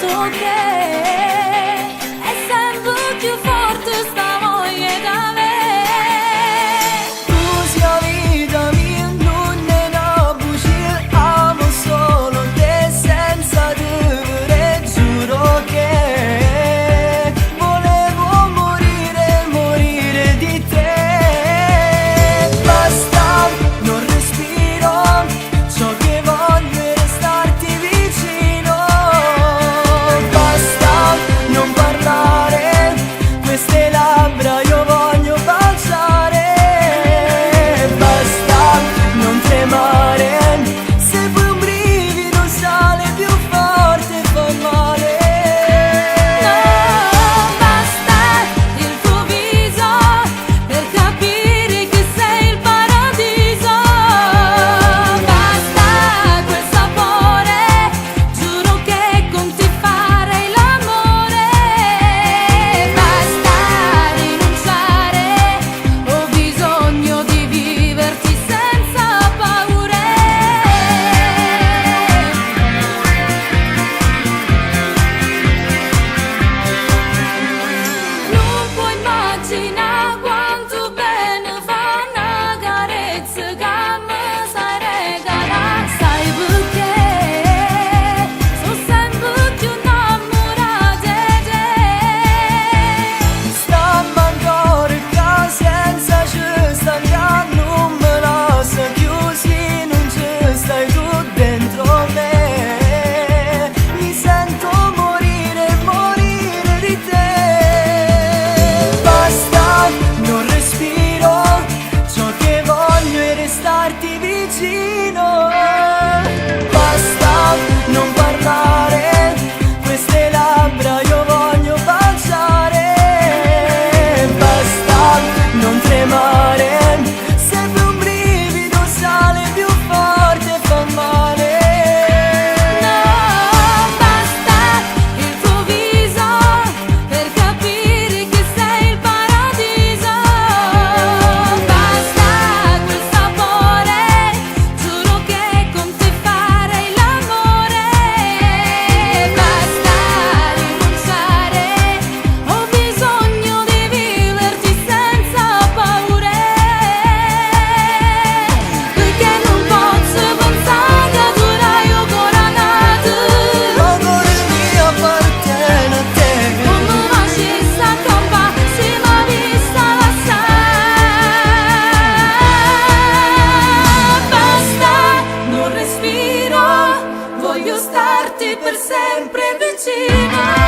sento che è sempre più forte sta voglia d'avere. Tu sia vita mia, non è una bugia, amo solo te senza dovere, giuro che volevo morire, morire di te. Basta, non respiro, ciò che voglio è restarti vicino. Basta, non parlare, queste labbra io voglio baciare. Basta, non tremare, se poi un brivido sale più forte fa male. No, basta il tuo viso per capire che sei il paradiso. Basta quel sapore, giuro che con te farei l'amore. Basta rinunciare, ho bisogno di viverti senza paure. Non puoi immaginare quanto bene fa una carezza che mi sai regalare. Sai perché sono sempre più innamorata di te. Stammi ancora qua senza ci sta, non me lascia chiusi, non ci stai tu dentro me. Mi sento morire, morire di te. Basta, non respiro, ciò che voglio è restarti vicino. Basta, non parlare, queste labbra io voglio baciare. Basta, non tremare, se poi un brivido sale più forte fa male. No, basta il tuo viso per capire che sei il paradiso. Basta quel sapore, giuro che con te farei l'amore. Basta rinunciare, ho bisogno di viverti senza paure. Perché non posso pensare che tu l'hai ancora nato. L'amore mio appartiene a te. Come una scissa campa, si m'ha vista lasciare. Basta, non respiro, voglio starti per sempre vicino.